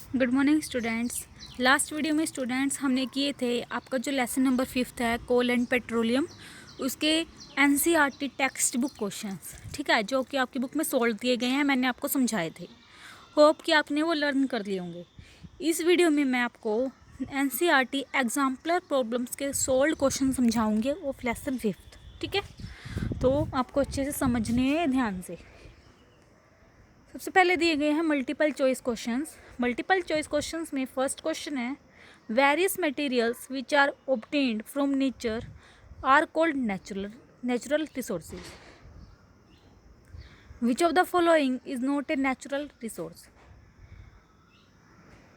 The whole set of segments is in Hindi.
Good morning students. Last video में स्टूडेंट्स हमने किए थे आपका जो लेसन नंबर 5 है कोल एंड पेट्रोलियम, उसके एनसीईआरटी टेक्स्ट बुक क्वेश्चंस, ठीक है, जो कि आपकी बुक में सोल्व किए गए हैं, मैंने आपको समझाए थे। होप कि आपने वो लर्न कर लिए होंगे। इस वीडियो में मैं आपको एनसीईआरटी एग्जाम्पलर प्रॉब्लम्स के सोल्व क्वेश्चन समझाऊंगे ऑफ लेसन 5, ठीक है। तो आपको अच्छे से समझने हैं ध्यान से। सबसे पहले दिए गए हैं multiple choice questions. Multiple choice questions में फर्स्ट क्वेश्चन है various materials which are obtained from nature are called natural resources. Which of the following is not a natural resource.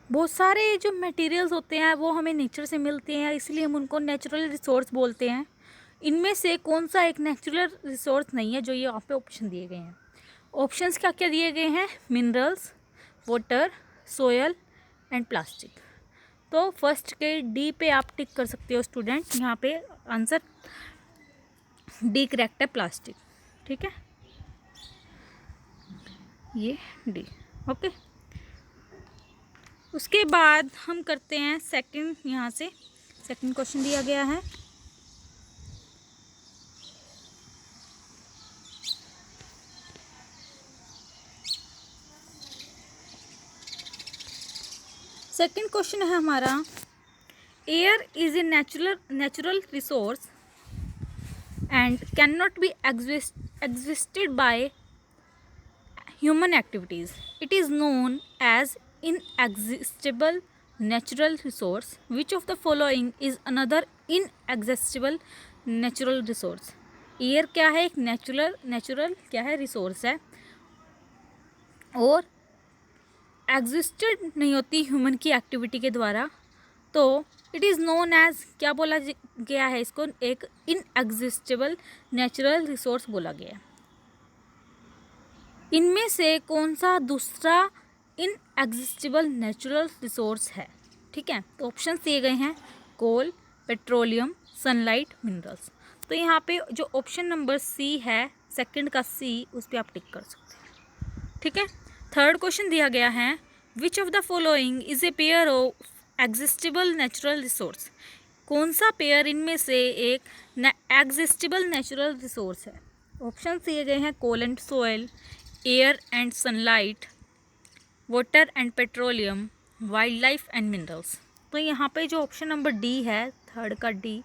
बहुत सारे जो मटेरियल्स होते हैं वो हमें नेचर से मिलते हैं, इसलिए हम उनको नेचुरल रिसोर्स बोलते हैं। इनमें से कौन सा एक नेचुरल रिसोर्स नहीं है, जो ये यहाँ पे ऑप्शन दिए गए हैं। ऑप्शंस क्या क्या दिए गए हैं, minerals, water, soil and plastic. तो फर्स्ट के डी पे आप टिक कर सकते हो स्टूडेंट। यहाँ पे आंसर डी करेक्ट है, प्लास्टिक, ठीक है, ये डी, ओके। उसके बाद हम करते हैं सेकंड। यहाँ से सेकंड क्वेश्चन दिया गया है सेकंड क्वेश्चन है हमारा, air is a natural resource and can not be existed by human activities. It is known as inexhaustible natural resource. Which of the following is another inexhaustible natural resource? Air क्या है, एक नेचुरल क्या है, रिसोर्स है, और एग्जिस्टेड नहीं होती ह्यूमन की एक्टिविटी के द्वारा, तो इट इज़ नोन एज क्या बोला गया है, इसको एक इनएग्जिस्टेबल नेचुरल रिसोर्स बोला गया है। इनमें से कौन सा दूसरा इनएग्जिस्टेबल नेचुरल रिसोर्स है, ठीक है। तो ऑप्शन दिए गए हैं कोल, पेट्रोलियम, सनलाइट, मिनरल्स। तो यहाँ पे जो ऑप्शन नंबर सी है, सेकंड का सी, उस पर आप टिक कर सकते हैं, ठीक है। थर्ड क्वेश्चन दिया गया है which of the following is a pair of exhaustible natural resource. कौन सा पेयर इनमें से एक एग्जिस्टेबल नेचुरल रिसोर्स है। ऑप्शन दिए गए हैं coal and soil, air and sunlight, water and petroleum, wild life and minerals. तो यहाँ पे जो ऑप्शन नंबर डी है, थर्ड का डी,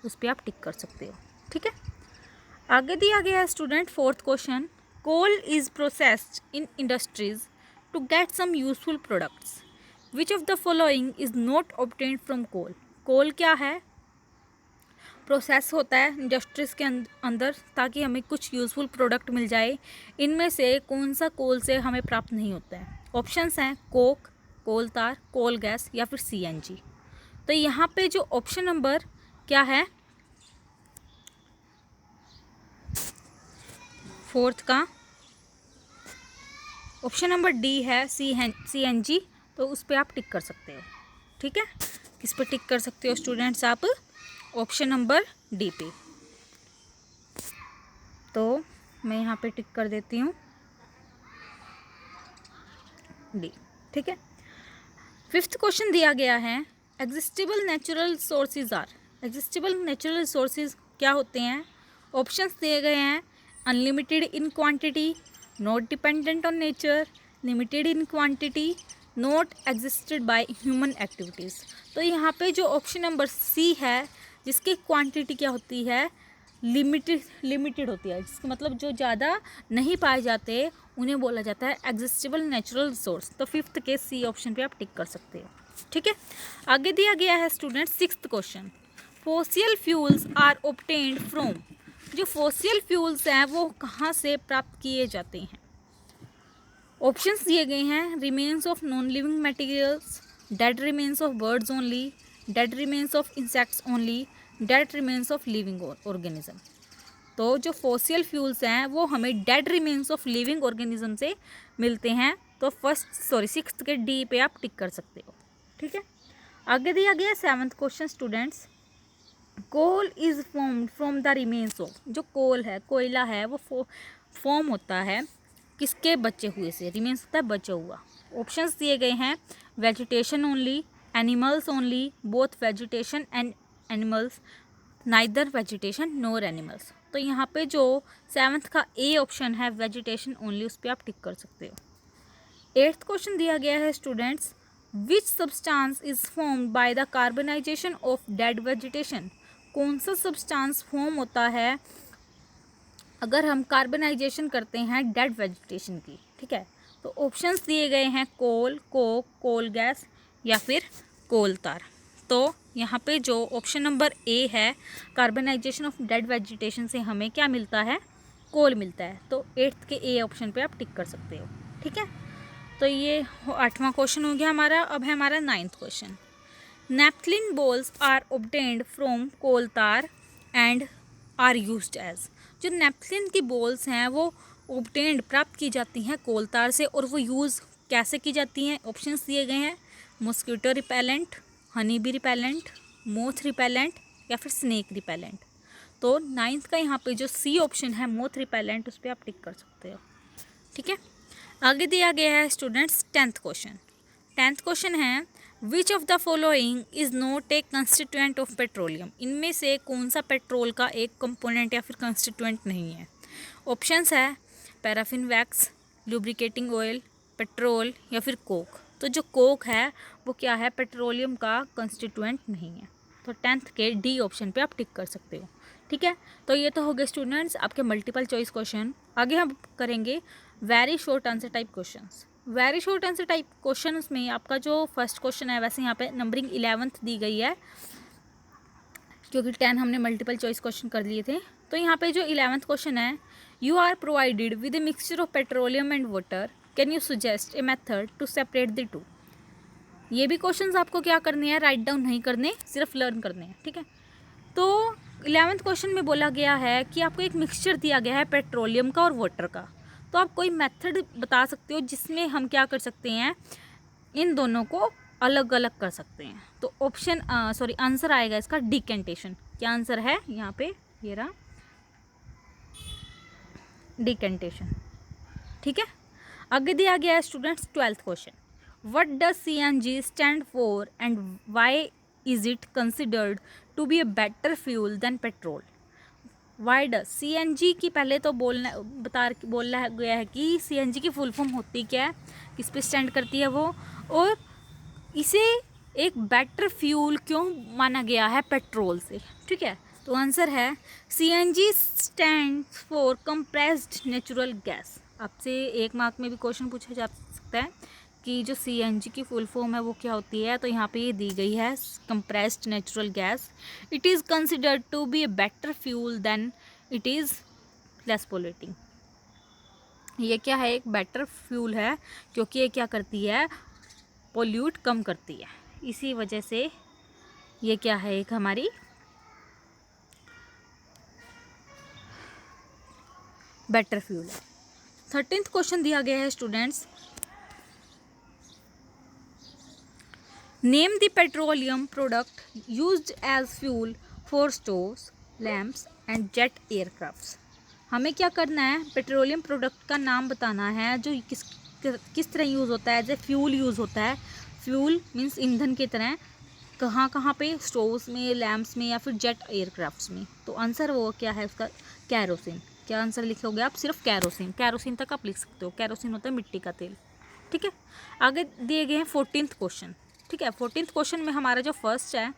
उस पर आप टिक कर सकते हो, ठीक है। आगे दिया गया है student fourth question, coal is processed in industries to get some useful products. Which of the following is not obtained from coal. Coal क्या है, प्रोसेस होता है इंडस्ट्रीज़ के अंदर ताकि हमें कुछ यूज़फुल प्रोडक्ट मिल जाए। इनमें से कौन सा कोल से हमें प्राप्त नहीं होता है। ऑप्शंस हैं कोक, कोल तार, कोल गैस या फिर सीएनजी। तो यहाँ पे जो ऑप्शन नंबर क्या है, फोर्थ का ऑप्शन नंबर डी है, सीएनजी। तो उस पर आप टिक कर सकते हो, ठीक है। किस पे टिक कर सकते हो स्टूडेंट्स आप, ऑप्शन नंबर डी पे। तो मैं यहाँ पे टिक कर देती हूँ डी, ठीक है। फिफ्थ क्वेश्चन दिया गया है exhaustible natural resources are. Exhaustible natural resources क्या होते हैं। ऑप्शंस दिए गए हैं unlimited in quantity, not dependent on nature, limited in quantity, not exhausted by human activities. तो यहाँ पे जो ऑप्शन नंबर सी है, जिसकी क्वांटिटी क्या होती है, लिमिटेड होती है, जिसका मतलब जो ज़्यादा नहीं पाए जाते उन्हें बोला जाता है एग्जिस्टेबल नेचुरल रिसोर्स। तो फिफ्थ के सी ऑप्शन पे आप टिक कर सकते हो, ठीक है। आगे दिया गया है student sixth question, fossil fuels are obtained from. जो फॉसिल फ्यूल्स हैं वो कहाँ से प्राप्त किए जाते हैं। ऑप्शंस दिए गए हैं remains of non living materials, dead remains of birds only, dead remains of insects only, dead remains of living organism. तो जो फॉसिल फ्यूल्स हैं वो हमें dead remains of living organism से मिलते हैं। तो सिक्स्थ के डी पे आप टिक कर सकते हो, ठीक है। आगे दिया गया seventh question students, coal is formed from the remains of. जो कोल है, कोयला है, वो फॉर्म होता है किसके बचे हुए से, रिमेन्स होता है बचा हुआ, ऑप्शंस दिए गए हैं vegetation only, animals only, both vegetation and animals, neither vegetation NOR animals. तो यहाँ पे जो 7th का ए ऑप्शन है वेजिटेशन ओनली, उस पर आप टिक कर सकते हो। 8th क्वेश्चन दिया गया है students, which substance is formed by the carbonization of dead vegetation. कौन सा सब्सटेंस फॉर्म होता है अगर हम कार्बनाइजेशन करते हैं डेड वेजिटेशन की, ठीक है। तो ऑप्शंस दिए गए हैं कोल, कोक, कोल गैस या फिर कोल तार। तो यहाँ पे जो ऑप्शन नंबर ए है, कार्बनाइजेशन ऑफ डेड वेजिटेशन से हमें क्या मिलता है, कोल मिलता है। तो 8th के ए ऑप्शन पे आप टिक कर सकते हो, ठीक है। तो ये 8वां क्वेश्चन हो गया हमारा। अब है हमारा 9th question. Naphthalene balls are obtained from coal tar and are used as. जो नैपथलिन की बॉल्स हैं वो ऑब्टेन्ड प्राप्त की जाती हैं कोल तार से, और वो यूज़ कैसे की जाती हैं। ऑप्शंस दिए गए हैं mosquito repellent, honey bee repellent, moth repellent या फिर स्नेक रिपेलेंट। तो 9th का यहाँ पे जो सी ऑप्शन है मोथ रिपेलेंट, उस पर आप टिक कर सकते हो, ठीक है। आगे दिया गया है students 10th question. 10th question है which of the following is not a constituent of petroleum. इनमें से कौन सा पेट्रोल का एक कंपोनेंट या फिर कंस्टिट्यूएंट नहीं है। ऑप्शंस है paraffin wax, lubricating oil, petrol या फिर कोक। तो जो कोक है वो क्या है, पेट्रोलियम का कंस्टिट्यूएंट नहीं है। तो 10th के डी ऑप्शन पे आप टिक कर सकते हो, ठीक है। तो ये तो हो गए स्टूडेंट्स आपके मल्टीपल चॉइस क्वेश्चन। आगे हम करेंगे very short answer type questions. Very short answer type questions में आपका जो फर्स्ट क्वेश्चन है, वैसे यहाँ पे नंबरिंग 11th दी गई है क्योंकि 10 हमने मल्टीपल चॉइस क्वेश्चन कर लिए थे। तो यहाँ पे जो 11th क्वेश्चन है, you are provided with a mixture of petroleum and water, can you suggest a method to separate the two. ये भी क्वेश्चंस आपको क्या करने हैं, राइट डाउन नहीं करने, सिर्फ लर्न करने हैं, ठीक है। तो 11th क्वेश्चन में बोला गया है कि आपको एक मिक्सचर दिया गया है पेट्रोलियम का और वाटर का। तो आप कोई मेथड बता सकते हो जिसमें हम क्या कर सकते हैं, इन दोनों को अलग अलग कर सकते हैं। तो ऑप्शन आंसर आएगा इसका डिकेंटेशन। क्या आंसर है यहाँ पे, ये रहा डिकेंटेशन, ठीक है। आगे दिया गया है students 12th question, what does CNG stand for and why is it considered to be a better fuel than petrol. Why does CNG की पहले तो बोलना गया है कि CNG की फुल फॉर्म होती क्या है, किस पे स्टैंड करती है वो, और इसे एक बेटर फ्यूल क्यों माना गया है पेट्रोल से, ठीक है। तो आंसर है CNG stand for compressed natural gas. आपसे 1 मार्क में भी क्वेश्चन पूछा जा सकता है कि जो CNG की फुल फॉर्म है वो क्या होती है। तो यहाँ पे ये दी गई है compressed natural gas. It is considered to be a better fuel than it is less polluting. ये क्या है, एक बेटर फ्यूल है क्योंकि ये क्या करती है, पोल्यूट कम करती है। इसी वजह से ये क्या है, एक हमारी बेटर फ्यूल है। 13th क्वेश्चन दिया गया है students, name the petroleum product used as fuel for stoves, lamps and jet aircrafts. हमें क्या करना है, पेट्रोलियम प्रोडक्ट का नाम बताना है जो किस तरह यूज़ होता है, एज ए फ्यूल यूज़ होता है। फ्यूल मीन्स ईंधन की तरह, कहाँ कहाँ पे, स्टोव्स में, लैम्प्स में या फिर जेट एयरक्राफ्ट्स में। तो आंसर वो क्या है उसका, कैरोसिन। क्या आंसर लिखोगे आप, सिर्फ कैरोसिन, कैरोसिन तक आप लिख सकते हो। कैरोसिन होता है मिट्टी का तेल, ठीक है। आगे दिए गए हैं 14th क्वेश्चन, ठीक है। 14th क्वेश्चन में हमारा जो फर्स्ट है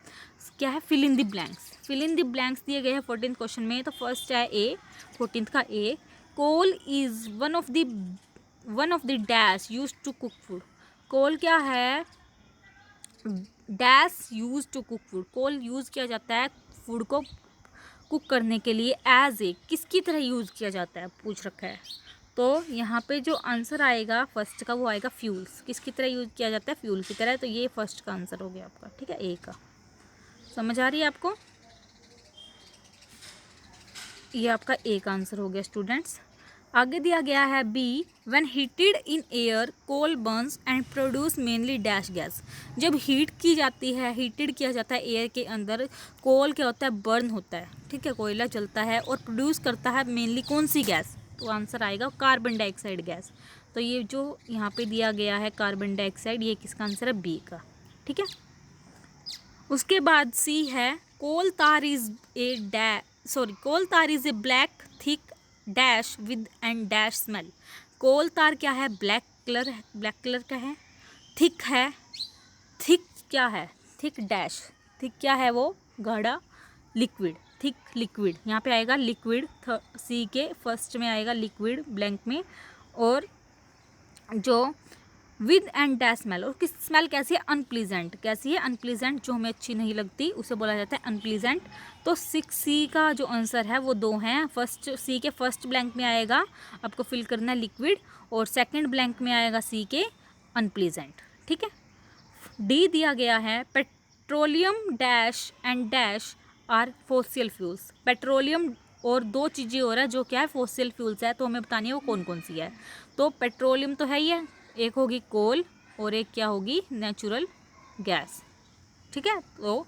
क्या है, fill in the blanks. Fill in the blanks दिए गए हैं 14th क्वेश्चन में। तो फर्स्ट है ए, 14th का A, coal is one of the dash use to cook food. Coal क्या है, dash use to cook food. Coal use किया जाता है फूड को कुक करने के लिए, एज ए किसकी तरह यूज़ किया जाता है पूछ रखा है। तो यहाँ पे जो आंसर आएगा फर्स्ट का वो आएगा फ्यूल्स। किसकी तरह यूज़ किया जाता है, फ्यूल की तरह। तो ये फर्स्ट का आंसर हो गया आपका, ठीक है, ए का। समझ आ रही है आपको, ये आपका ए का आंसर हो गया स्टूडेंट्स। आगे दिया गया है B, when heated in air coal burns and produce mainly dash gas. जब हीट की जाती है, हीटेड किया जाता है एयर के अंदर, कोल क्या होता है, बर्न होता है, ठीक है, कोयला जलता है और प्रोड्यूस करता है मेनली कौन सी गैस। तो आंसर आएगा कार्बन डाइऑक्साइड गैस। तो ये जो यहाँ पे दिया गया है कार्बन डाइऑक्साइड, ये किसका आंसर है? बी का। ठीक है, उसके बाद सी है coal tar is a black thick dash with and dash smell. Coal tar क्या है? ब्लैक कलर का है, थिक है, थिक क्या है? थिक डैश, थिक क्या है? वो गाढ़ा लिक्विड, थिक लिक्विड, यहाँ पे आएगा लिक्विड, सी के फर्स्ट में आएगा लिक्विड ब्लैंक में, और जो विद एंड डैश स्मेल, और किस स्मेल कैसी है? अनप्लीजेंट। कैसी है? अनप्लीजेंट, जो हमें अच्छी नहीं लगती उसे बोला जाता है अनप्लीजेंट। तो 6C का जो आंसर है वो 2 हैं। फर्स्ट सी के फर्स्ट ब्लैंक में आएगा, आपको फिल करना है लिक्विड, और सेकंड ब्लैंक में आएगा सी के अनप्लीजेंट। ठीक है, डी दिया गया है petroleum dash and dash are fossil fuels. Petroleum और 2 चीज़ें हो रहा है जो क्या है? फॉसिल फ्यूल्स है, तो हमें बतानी है वो कौन कौन सी है। तो पेट्रोलियम तो है ही है, एक होगी कोल और एक क्या होगी? Natural gas. ठीक है, तो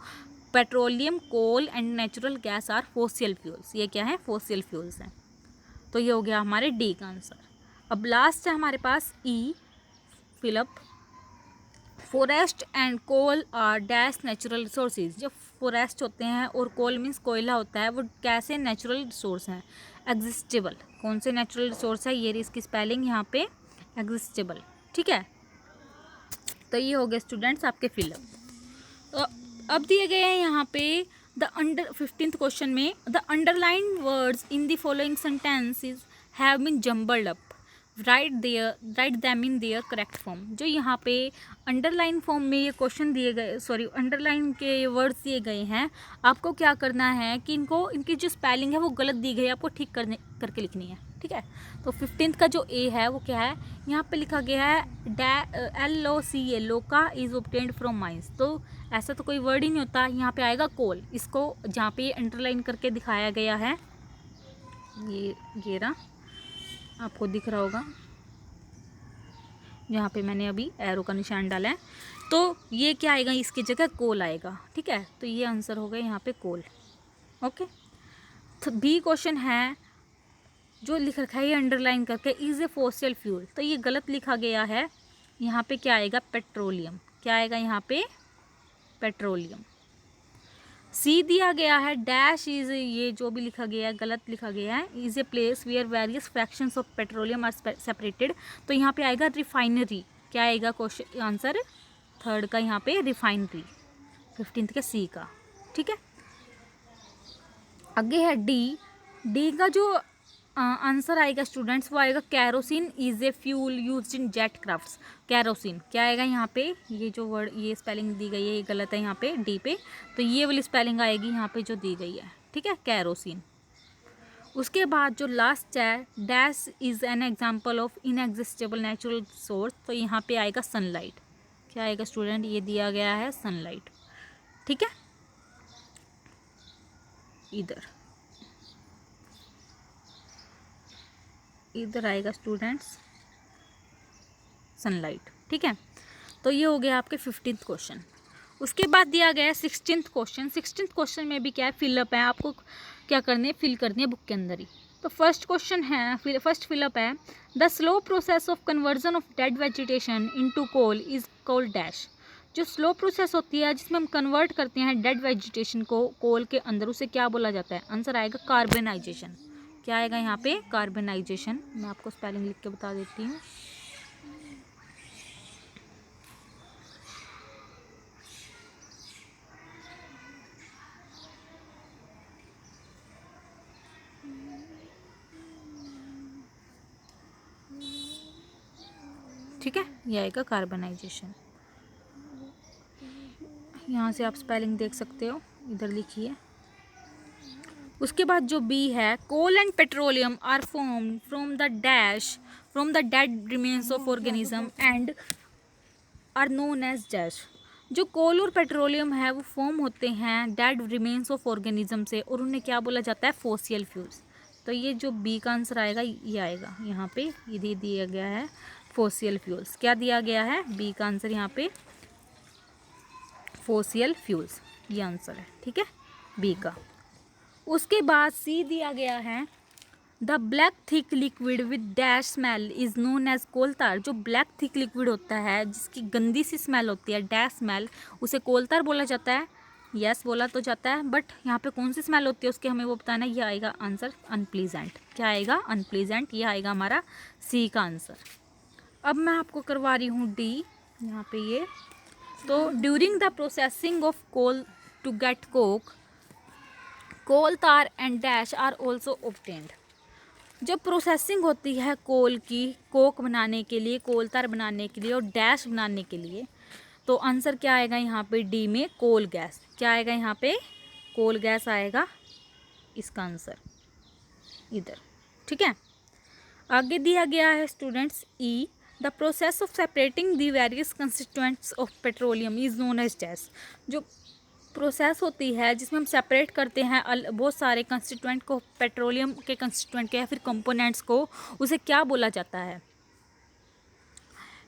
petroleum, coal and natural gas are fossil fuels. ये क्या है? फॉसिल फ्यूल्स हैं। तो ये हो गया हमारे डी का आंसर। अब लास्ट है हमारे पास E, fill up. Forest and coal are dash natural resources. जो फॉरेस्ट होते हैं और कोल मीन्स कोयला होता है, वो कैसे नेचुरल रिसोर्स हैं? एग्जिस्टेबल। कौन से नेचुरल रिसोर्स है? ये इसकी स्पेलिंग यहाँ पे एग्जिस्टेबल। ठीक है, तो ये हो गए स्टूडेंट्स आपके फिलअप। तो अब दिए गए हैं यहाँ पे द 15th क्वेश्चन में the underline words in the following sentences have been jumbled up, write them in their correct form. जो यहाँ पे अंडरलाइन फॉर्म में ये क्वेश्चन दिए गए, अंडरलाइन के ये वर्ड्स दिए गए हैं, आपको क्या करना है कि इनकी जो स्पेलिंग है वो गलत दी गई है, आपको ठीक करके लिखनी है। ठीक है, तो 15th का जो ए है वो क्या है? यहाँ पे लिखा गया है LOCA, लोका इज ऑब्टेन्ड फ्रॉम माइंस। तो ऐसा तो कोई वर्ड ही नहीं होता, यहाँ पे आएगा कोल। इसको जहाँ पे अंडरलाइन करके दिखाया गया है, ये घेरा आपको दिख रहा होगा, यहाँ पे मैंने अभी एरो का निशान डाला है, तो ये क्या आएगा? इसकी जगह कोल आएगा। ठीक है, तो ये आंसर हो गया यहाँ पे कोल। ओके, तो बी क्वेश्चन है जो लिख रखा है ये अंडरलाइन करके, इज ए फॉसिल फ्यूल। तो ये गलत लिखा गया है, यहाँ पे क्या आएगा? पेट्रोलियम। क्या आएगा यहाँ पे? पेट्रोलियम। सी दिया गया है डैश इज, ये जो भी लिखा गया है गलत लिखा गया है, is a place where various fractions of petroleum are separated. तो यहाँ पे आएगा रिफाइनरी। क्या आएगा क्वेश्चन आंसर? थर्ड का यहाँ पे रिफाइनरी, 15th के सी का। ठीक है, आगे है डी का जो आंसर आएगा स्टूडेंट्स वो आएगा kerosene is a fuel used in jet crafts. Kerosene क्या आएगा यहाँ पे? ये जो वर्ड, ये स्पेलिंग दी गई है ये गलत है यहाँ पे डी पे, तो ये वाली स्पेलिंग आएगी यहाँ पे जो दी गई है। ठीक है, कैरोसिन। उसके बाद जो लास्ट है dash is an example of inexhaustible natural source. तो यहाँ पे आएगा सनलाइट। क्या आएगा स्टूडेंट? ये दिया गया है सनलाइट। ठीक है, इधर आएगा स्टूडेंट्स सनलाइट। ठीक है, तो ये हो गया आपके 15th क्वेश्चन। उसके बाद दिया गया है 16th क्वेश्चन। 16th क्वेश्चन में भी क्या है? फिलअप है, आपको क्या करनी है? फिल करनी है बुक के अंदर ही। तो फर्स्ट क्वेश्चन है, फर्स्ट फिलअप है the slow process of conversion of dead vegetation into coal is called dash. जो स्लो प्रोसेस होती है जिसमें हम कन्वर्ट करते हैं डेड वेजिटेशन को कोल के अंदर, उसे क्या बोला जाता है? आंसर आएगा कार्बनाइजेशन। क्या आएगा यहाँ पे? कार्बनाइजेशन। मैं आपको स्पेलिंग लिख के बता देती हूँ। ठीक है, ये आएगा कार्बनाइजेशन। यहाँ से आप स्पेलिंग देख सकते हो, इधर लिखिए। उसके बाद जो बी है coal and petroleum are formed from the dead remains of organism and are known as dash. जो कोल और पेट्रोलियम है वो फॉर्म होते हैं डेड रिमेन्स ऑफ ऑर्गेनिज्म से, और उन्हें क्या बोला जाता है? Fossil fuels. तो ये जो बी का आंसर आएगा ये आएगा यहाँ पे, ये दिया गया है फॉसिल फ्यूल्स। क्या दिया गया है? बी का आंसर यहाँ पे फॉसिल फ्यूल्स, ये आंसर है। ठीक है, बी का। उसके बाद सी दिया गया है the black thick liquid with dash smell is known as coal tar. जो ब्लैक थिक लिक्विड होता है जिसकी गंदी सी स्मेल होती है, डैश स्मेल, उसे कोल तार बोला जाता है। यस बोला तो जाता है, बट यहाँ पे कौन सी स्मेल होती है उसके हमें वो बताना है। ये आएगा आंसर अनप्लीजेंट। क्या आएगा? अनप्लीजेंट। ये आएगा हमारा सी का आंसर। अब मैं आपको करवा रही हूँ डी, यहाँ पे ये। तो during the processing of coal to get coke, coal tar and dash are also obtained. जब प्रोसेसिंग होती है कोल की कोक बनाने के लिए, कोल तार बनाने के लिए और डैश बनाने के लिए, तो आंसर क्या आएगा यहाँ पे? डी में कोल गैस। क्या आएगा यहाँ पे? कोल गैस आएगा इसका आंसर इधर। ठीक है, आगे दिया गया है students E, the process of separating the various constituents of petroleum is known as dash. जो प्रोसेस होती है जिसमें हम सेपरेट करते हैं बहुत सारे कंस्टिट्यूएंट को, पेट्रोलियम के कंस्टिट्यूएंट के या फिर कंपोनेंट्स को, उसे क्या बोला जाता है?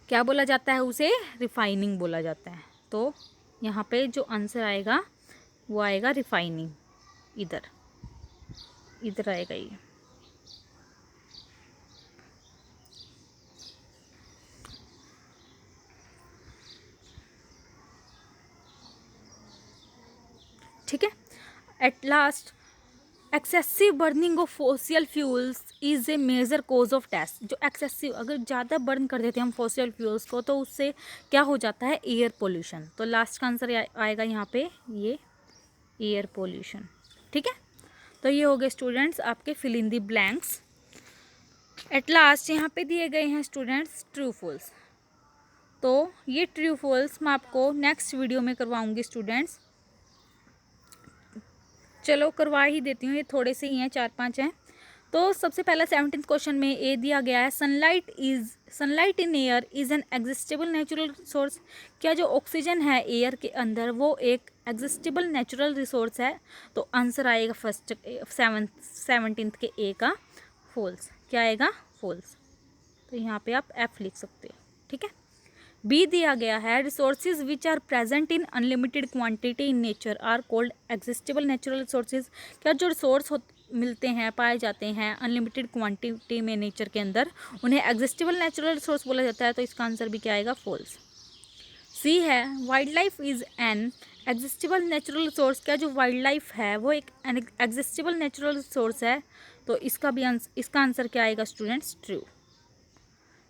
क्या बोला जाता है? उसे रिफाइनिंग बोला जाता है। तो यहाँ पे जो आंसर आएगा वो आएगा रिफाइनिंग। इधर इधर आएगा ये। ठीक है, at last excessive burning of fossil fuels is a major cause of death. जो एक्सेसिव, अगर ज़्यादा बर्न कर देते हैं हम फॉसिल फ्यूल्स को, तो उससे क्या हो जाता है? Air pollution. तो लास्ट का आंसर आएगा यहाँ पे ये एयर पोल्यूशन। ठीक है, तो ये हो गए स्टूडेंट्स आपके fill in the blanks. At last यहाँ पे दिए गए हैं स्टूडेंट्स ट्रू फॉल्स। तो ये ट्रू फॉल्स मैं आपको नेक्स्ट वीडियो में करवाऊँगी स्टूडेंट्स। चलो करवा ही देती हूँ, ये थोड़े से ही हैं, 4-5 हैं। तो सबसे पहला 17th क्वेश्चन में ए दिया गया है, sunlight in air is an exhaustible natural resource. क्या जो ऑक्सीजन है एयर के अंदर वो एक एग्जिस्टेबल नेचुरल रिसोर्स है? तो आंसर आएगा 17th के ए का फॉल्स। क्या आएगा? फॉल्स। तो यहाँ पे आप एफ लिख सकते हो। ठीक है, बी दिया गया है, resources which are present in unlimited quantity in nature are called exhaustible natural resources. क्या जो रिसोर्स मिलते हैं, पाए जाते हैं अनलिमिटेड क्वांटिटी में नेचर के अंदर, उन्हें एग्जिस्टेबल नेचुरल रिसोर्स बोला जाता है। तो इसका आंसर भी क्या आएगा? फॉल्स। सी है, wild life is an exhaustible natural resource. क्या जो वाइल्ड लाइफ है वो एक एग्जिस्टेबल नेचुरल रिसोर्स है? तो इसका आंसर क्या आएगा स्टूडेंट्स? ट्रू।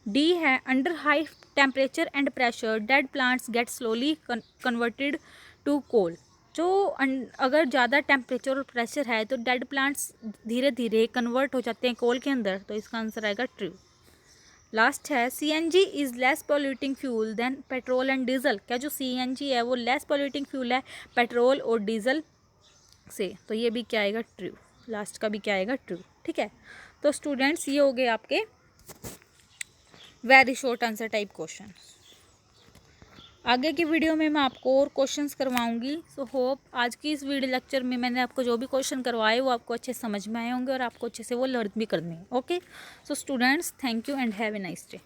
डी है, under high temperature and pressure dead plants get slowly converted to coal. जो अगर ज़्यादा टेम्परेचर और प्रेशर है तो डेड प्लांट्स धीरे धीरे कन्वर्ट हो जाते हैं कोल के अंदर। तो इसका आंसर आएगा ट्रू। लास्ट है, CNG is less polluting fuel than petrol and diesel. क्या जो सीएनजी है वो लेस पॉल्यूटिंग फ्यूल है पेट्रोल और डीजल से? तो ये भी क्या आएगा? ट्रू। लास्ट का भी क्या आएगा? ट्रू। ठीक है, तो स्टूडेंट्स ये हो गए आपके very short answer type question. आगे की वीडियो में मैं आपको और क्वेश्चंस करवाऊंगी। सो होप आज की इस वीडियो लेक्चर में मैंने आपको जो भी क्वेश्चन करवाए वो आपको अच्छे समझ में आए होंगे और आपको अच्छे से वो लर्न भी करने हैं। Okay, so students, thank you and have a nice day.